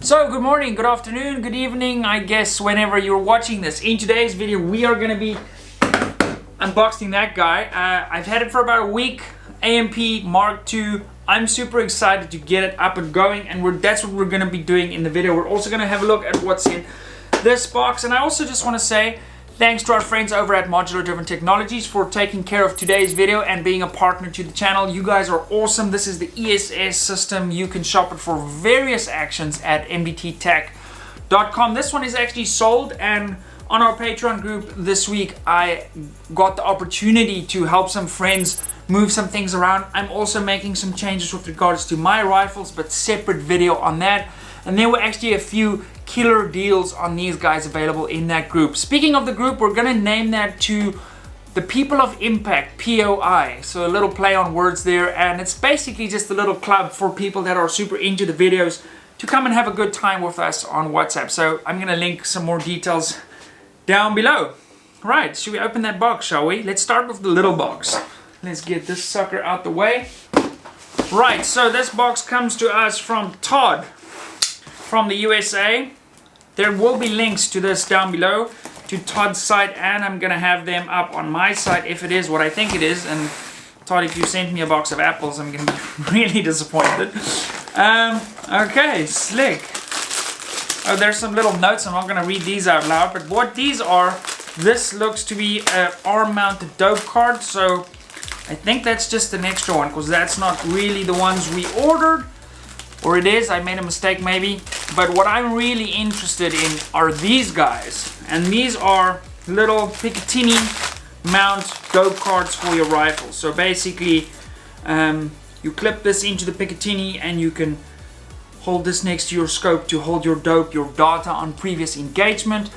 So good morning, good afternoon, good evening, I guess whenever you're watching this. In today's video we are going to be unboxing that guy. I've had it for about a week, AMP Mark II. I'm super excited to get it up and going, and that's what we're going to be doing in the video. We're also going to have a look at what's in this box, and I also just want to say thanks to our friends over at Modular Driven Technologies for taking care of today's video and being a partner to the channel. You guys are awesome. This is the ESS system. You can shop it for various actions at mdttech.com. This one is actually sold, and on our Patreon group this week I got the opportunity to help some friends move some things around. I'm also making some changes with regards to my rifles, but separate video on that. And there were actually a few killer deals on these guys available in that group. Speaking of the group, we're gonna name that to the People of Impact, POI. So a little play on words there, and it's basically just a little club for people that are super into the videos to come and have a good time with us on WhatsApp. So I'm gonna link some more details down below. Right, should we open that box, shall we? Let's start with the little box. Let's get this sucker out the way. Right, so this box comes to us from Todd from the USA. There will be links to this down below, to Todd's site, and I'm gonna have them up on my site if it is what I think it is. And Todd, if you sent me a box of apples, I'm gonna be really disappointed. Okay, slick. Oh, there's some little notes. I'm not gonna read these out loud, but what these are, this looks to be an arm-mounted dope card, so I think that's just an extra one, because that's not really the ones we ordered. Or it is, I made a mistake maybe. But what I'm really interested in are these guys. And these are little Picatinny mount dope cards for your rifle. So basically, you clip this into the Picatinny and you can hold this next to your scope to hold your dope, your data on previous engagement.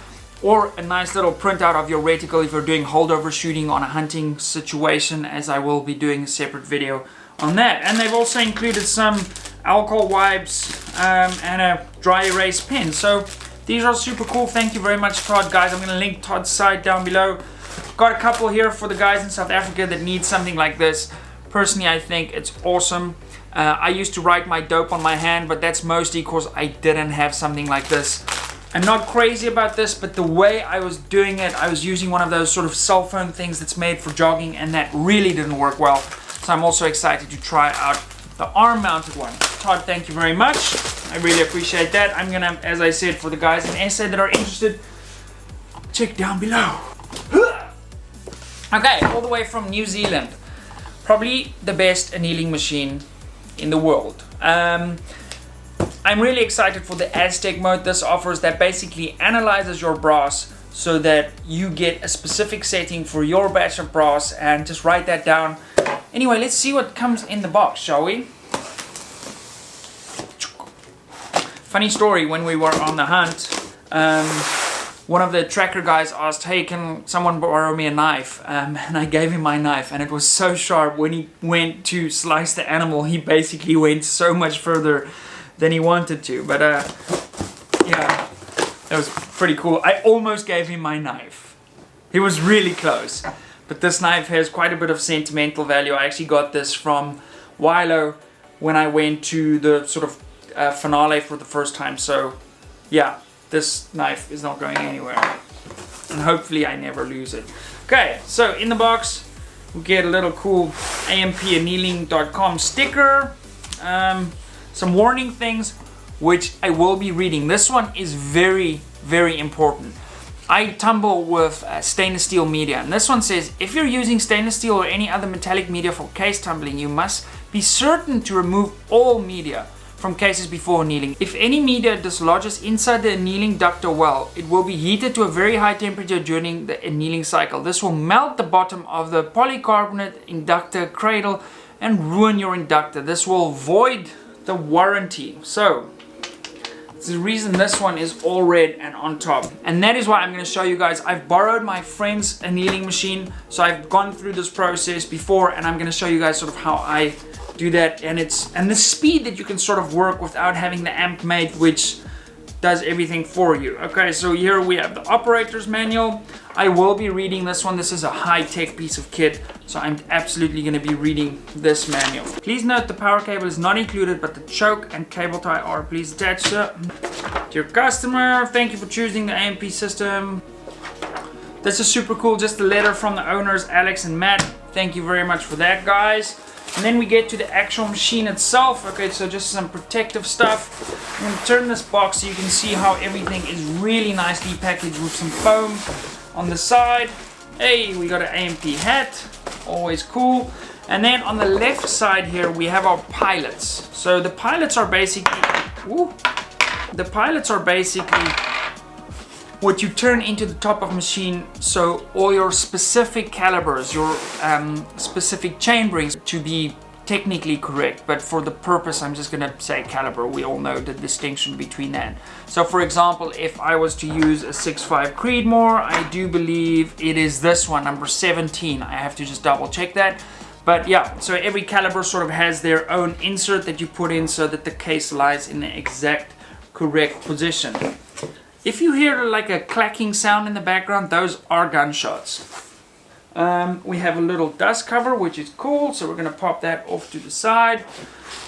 Or a nice little printout of your reticle if you're doing holdover shooting on a hunting situation, as I will be doing a separate video on that. And they've also included some alcohol wipes and a dry erase pen. So these are super cool. Thank you very much, Todd. Guys, I'm going to link Todd's site down below. Got a couple here for the guys in South Africa that need something like this. Personally, I think it's awesome. I used to write my dope on my hand, but that's mostly because I didn't have something like this. I'm not crazy about this, but the way I was doing it, I was using one of those sort of cell phone things that's made for jogging, and that really didn't work well. So I'm also excited to try out the arm-mounted one. Todd, thank you very much. I really appreciate that. I'm gonna, as I said, for the guys in SA that are interested, check down below. Okay, all the way from New Zealand. Probably the best annealing machine in the world. I'm really excited for the Aztec mode this offers, that basically analyzes your brass so that you get a specific setting for your batch of brass, and just write that down. Anyway, let's see what comes in the box, shall we? Funny story, when we were on the hunt, one of the tracker guys asked, hey, can someone borrow me a knife? And I gave him my knife, and it was so sharp. When he went to slice the animal, he basically went so much further than he wanted to. But yeah, that was pretty cool. I almost gave him my knife. He was really close. But this knife has quite a bit of sentimental value. I actually got this from Wilo when I went to the sort of finale for the first time. So yeah, this knife is not going anywhere. And hopefully I never lose it. Okay, so in the box we get a little cool ampannealing.com sticker. Some warning things, which I will be reading. This one is very, very important. I tumble with stainless steel media, and this one says, if you're using stainless steel or any other metallic media for case tumbling, you must be certain to remove all media from cases before annealing. If any media dislodges inside the annealing duct or well, it will be heated to a very high temperature during the annealing cycle. This will melt the bottom of the polycarbonate inductor cradle and ruin your inductor. This will void the warranty. So it's the reason this one is all red and on top, and that is why I'm going to show you guys. I've borrowed my friend's annealing machine, so I've gone through this process before, and I'm going to show you guys sort of how I do that, and the speed that you can sort of work without having the amp mate, which does everything for you. Okay, so here we have the operator's manual. I will be reading this one. This is a high-tech piece of kit, so I'm absolutely going to be reading this manual. Please note the power cable is not included, but the choke and cable tie are. Please attach the Dear customer, thank you for choosing the AMP system. This is super cool, just a letter from the owners, Alex and Matt. Thank you very much for that, guys. And then we get to the actual machine itself. Okay, so just some protective stuff. I'm gonna turn this box so you can see how everything is really nicely packaged with some foam on the side. Hey, we got an AMP hat, always cool. And then on the left side here, we have our pilots. So the pilots are basically, what you turn into the top of machine, so all your specific calibers, your specific chamberings to be technically correct, but for the purpose I'm just gonna say caliber. We all know the distinction between that. So for example, if I was to use a 6.5 Creedmoor, I do believe it is this one, number 17. I have to just double check that. But yeah, so every caliber sort of has their own insert that you put in so that the case lies in the exact correct position. If you hear like a clacking sound in the background, those are gunshots. We have a little dust cover, which is cool, so we're gonna pop that off to the side.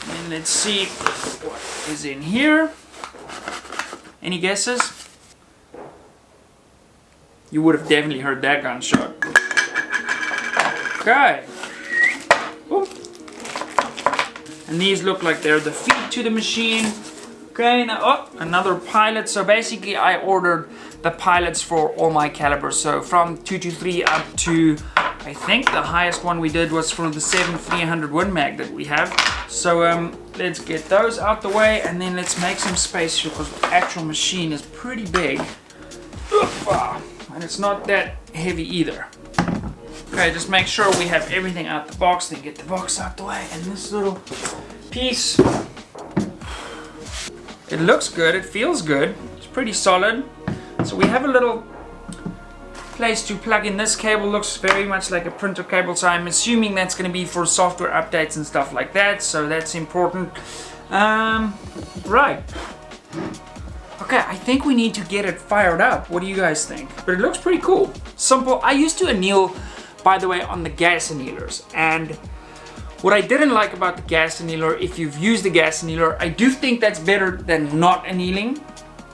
And let's see what is in here. Any guesses? You would have definitely heard that gunshot. Okay. Ooh. And these look like they're the feet to the machine. Okay, now, oh, another pilot. So basically I ordered the pilots for all my calibers. So from 223 up to, I think the highest one we did was for the 7300 Win Mag that we have. So let's get those out the way and then let's make some space here because the actual machine is pretty big. And it's not that heavy either. Okay, just make sure we have everything out the box, then get the box out the way. And this little piece, it looks good, it feels good, it's pretty solid. So we have a little place to plug in this cable, looks very much like a printer cable, so I'm assuming that's going to be for software updates and stuff like that, so that's important. Right. Okay, I think we need to get it fired up. What do you guys think? But it looks pretty cool. Simple. I used to anneal, by the way, on the gas annealers, and what I didn't like about the gas annealer, if you've used the gas annealer, I do think that's better than not annealing.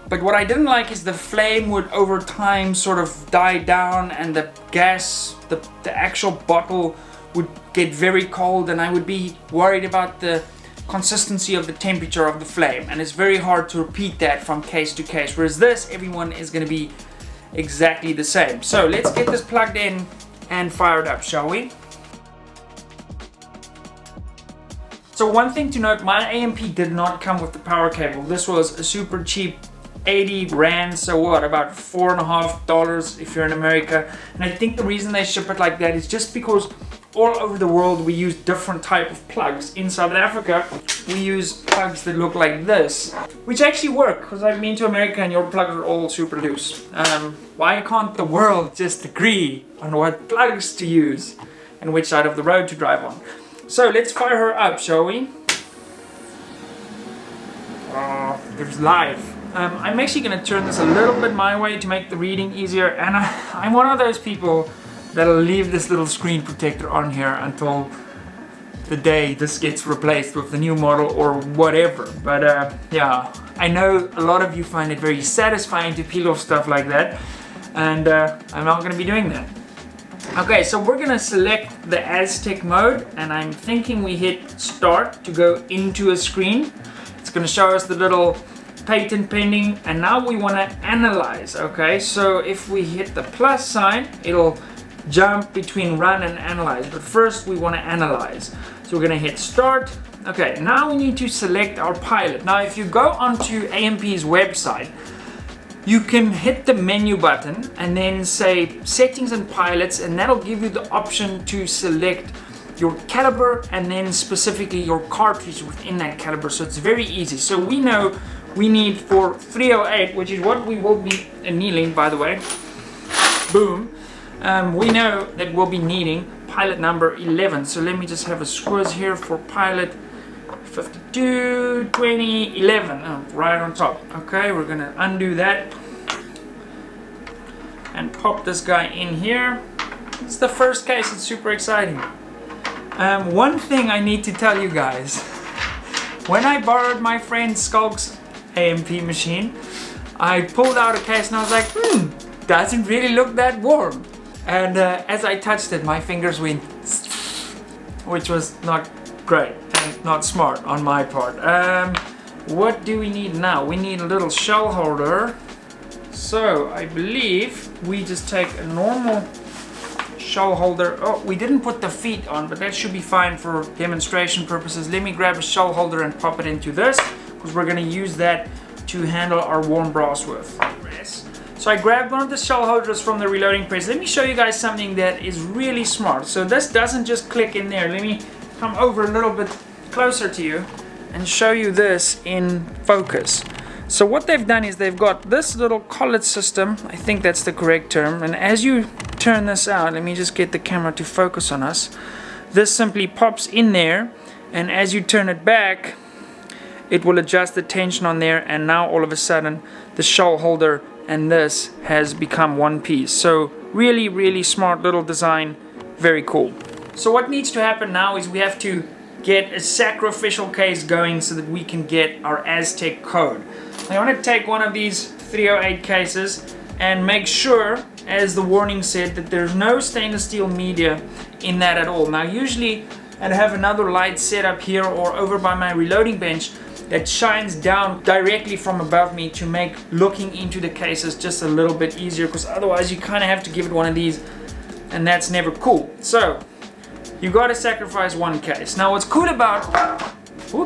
But what I didn't like is the flame would over time sort of die down and the gas, the actual bottle would get very cold and I would be worried about the consistency of the temperature of the flame. And it's very hard to repeat that from case to case. Whereas this, everyone is going to be exactly the same. So let's get this plugged in and fired up, shall we? So one thing to note, my AMP did not come with the power cable. This was a super cheap 80 Rand, so what, about $4.50 if you're in America. And I think the reason they ship it like that is just because all over the world we use different type of plugs. In South Africa, we use plugs that look like this, which actually work, because I've been to America and your plugs are all super loose. Why can't the world just agree on what plugs to use and which side of the road to drive on? So let's fire her up, shall we? Oh, there's live. I'm actually going to turn this a little bit my way to make the reading easier, and I'm one of those people that'll leave this little screen protector on here until the day this gets replaced with the new model or whatever. But yeah, I know a lot of you find it very satisfying to peel off stuff like that, and I'm not going to be doing that. Okay, so we're gonna select the Aztec mode, and I'm thinking we hit start to go into a screen. It's gonna show us the little patent pending, and now we wanna analyze, okay? So if we hit the plus sign, it'll jump between run and analyze, but first we wanna analyze. So we're gonna hit start. Okay, now we need to select our pilot. Now if you go onto AMP's website, you can hit the menu button and then say settings and pilots, and that'll give you the option to select your caliber and then specifically your cartridge within that caliber. So it's very easy. So we know we need for 308, which is what we will be annealing, by the way. Boom. We know that we'll be needing pilot number 11. So let me just have a squiz here for pilot 52, 20, 11, right on top. Okay, we're gonna undo that and pop this guy in here. It's the first case, it's super exciting. One thing I need to tell you guys, when I borrowed my friend Skulk's AMP machine. I pulled out a case and I was like, doesn't really look that warm. And as I touched it, my fingers went, which was not great and not smart on my part. What do we need now? We need a little shell holder. So I believe we just take a normal shell holder. Oh, we didn't put the feet on, but that should be fine for demonstration purposes. Let me grab a shell holder and pop it into this, because we're going to use that to handle our warm brass with. So I grabbed one of the shell holders from the reloading press. Let me show you guys something that is really smart. So this doesn't just click in there. Let me come over a little bit closer to you and show you this in focus. So what they've done is they've got this little collet system. I think that's the correct term. And as you turn this out, let me just get the camera to focus on us. This simply pops in there, and as you turn it back, it will adjust the tension on there, and now all of a sudden the shell holder and this has become one piece. So really, really smart little design, very cool. So what needs to happen now is we have to get a sacrificial case going so that we can get our Aztec code. I want to take one of these 308 cases and make sure, as the warning said, that there's no stainless steel media in that at all. Now usually I'd have another light set up here or over by my reloading bench that shines down directly from above me to make looking into the cases just a little bit easier, because otherwise you kind of have to give it one of these, and that's never cool. So you got to sacrifice one case. Now what's cool about,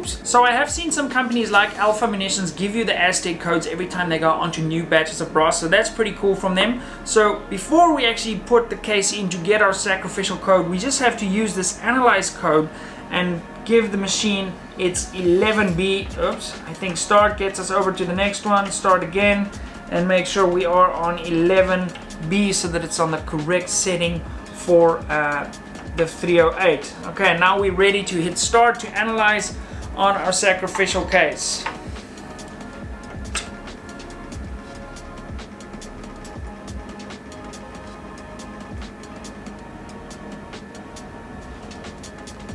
so I have seen some companies like Alpha Munitions give you the Aztec codes every time they go onto new batches of brass, so that's pretty cool from them. So before we actually put the case in to get our sacrificial code, we just have to use this analyze code and give the machine its 11B. I think start gets us over to the next one. Start again and make sure we are on 11B so that it's on the correct setting for the 308. Okay, now we're ready to hit start to analyze on our sacrificial case.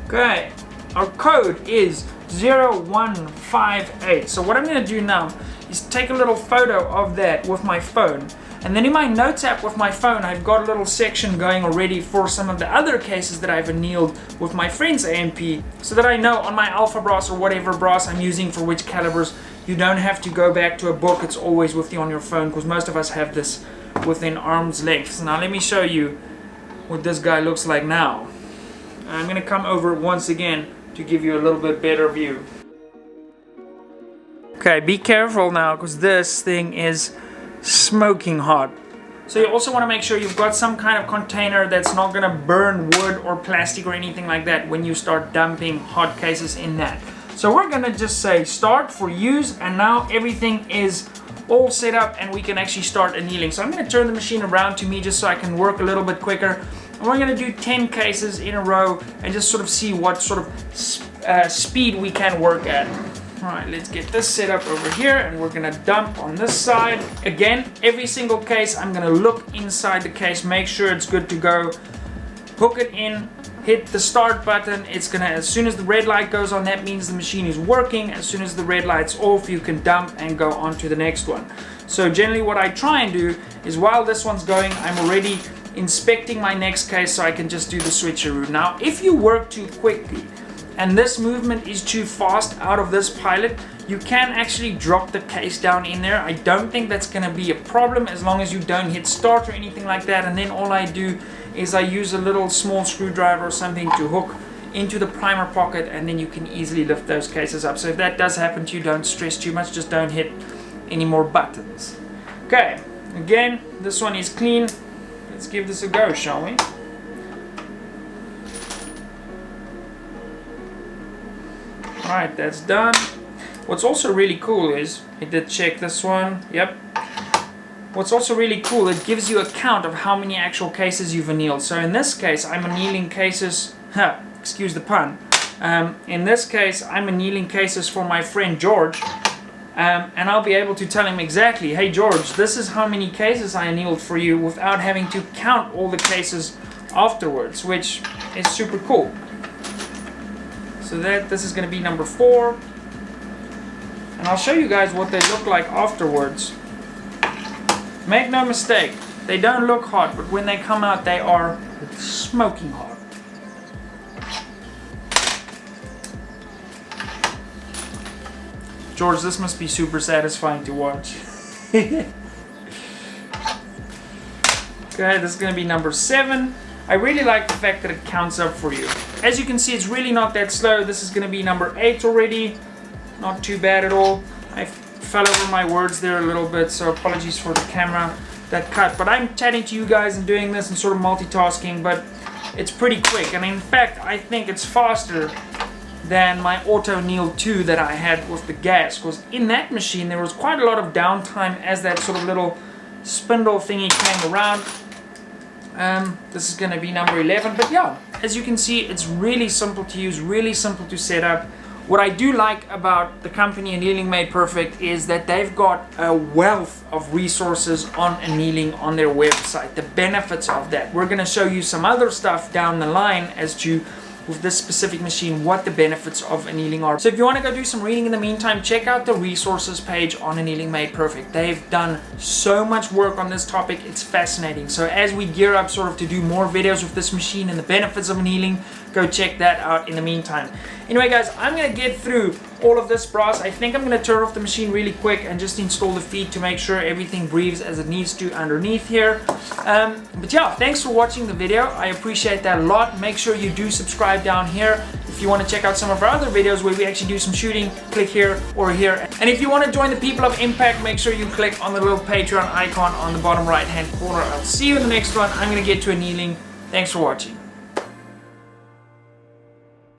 Okay, our code is 0158. So what I'm going to do now is take a little photo of that with my phone, and then in my notes app with my phone I've got a little section going already for some of the other cases that I've annealed with my friend's AMP, so that I know on my alpha brass or whatever brass I'm using for which calibers, you don't have to go back to a book. It's always with you on your phone, because most of us have this within arm's length. So now let me show you what this guy looks like now. I'm going to come over once again to give you a little bit better view. Okay, be careful now, because this thing is smoking hot. So you also want to make sure you've got some kind of container that's not going to burn wood or plastic or anything like that when you start dumping hot cases in that. So we're going to just say start for use, and now everything is all set up and we can actually start annealing. So I'm going to turn the machine around to me just so I can work a little bit quicker. And we're going to do 10 cases in a row and just sort of see what sort of speed we can work at. Alright, let's get this set up over here, and we're going to dump on this side. Again, every single case I'm going to look inside the case, make sure it's good to go, hook it in, hit the start button. It's going to, as soon as the red light goes on, that means the machine is working. As soon as the red light's off, you can dump and go on to the next one. So generally what I try and do is, while this one's going, I'm already inspecting my next case so I can just do the switcheroo. Now if you work too quickly and this movement is too fast out of this pilot, you can actually drop the case down in there. I don't think that's going to be a problem as long as you don't hit start or anything like that. And then all I do is I use a little small screwdriver or something to hook into the primer pocket, and then you can easily lift those cases up. So if that does happen to you, don't stress too much, just don't hit any more buttons. Okay, again, this one is clean. Let's give this a go, shall we? Alright, that's done. What's also really cool is, I did check this one, yep. What's also really cool, it gives you a count of how many actual cases you've annealed. So in this case, I'm annealing cases, excuse the pun. In this case, I'm annealing cases for my friend George. And I'll be able to tell him exactly, hey George, this is how many cases I annealed for you, without having to count all the cases afterwards, which is super cool. So this is going to be number 4. And I'll show you guys what they look like afterwards. Make no mistake, they don't look hot, but when they come out, they are smoking hot. George, this must be super satisfying to watch. Okay, this is going to be number 7. I really like the fact that it counts up for you. As you can see, it's really not that slow. This is going to be number 8 already. Not too bad at all. I fell over my words there a little bit, so apologies for the camera that cut. But I'm chatting to you guys and doing this and sort of multitasking, but it's pretty quick. And in fact, I think it's faster than my Auto Anneal 2 that I had with the gas, because in that machine there was quite a lot of downtime as that sort of little spindle thingy came around. This is going to be number 11, but yeah, as you can see, it's really simple to use, really simple to set up. What I do like about the company Annealing Made Perfect is that they've got a wealth of resources on annealing on their website, the benefits of that. We're going to show you some other stuff down the line as to, with this specific machine, what the benefits of annealing are. So if you want to go do some reading in the meantime, check out the resources page on Annealing Made Perfect. They've done so much work on this topic, it's fascinating. So as we gear up sort of to do more videos with this machine and the benefits of annealing, go check that out in the meantime. Anyway guys, I'm going to get through all of this brass. I think I'm going to turn off the machine really quick and just install the feed to make sure everything breathes as it needs to underneath here. But yeah, thanks for watching the video. I appreciate that a lot. Make sure you do subscribe down here. If you want to check out some of our other videos where we actually do some shooting, click here or here. And if you want to join the people of impact, make sure you click on the little Patreon icon on the bottom right hand corner. I'll see you in the next one. I'm going to get to annealing. Thanks for watching.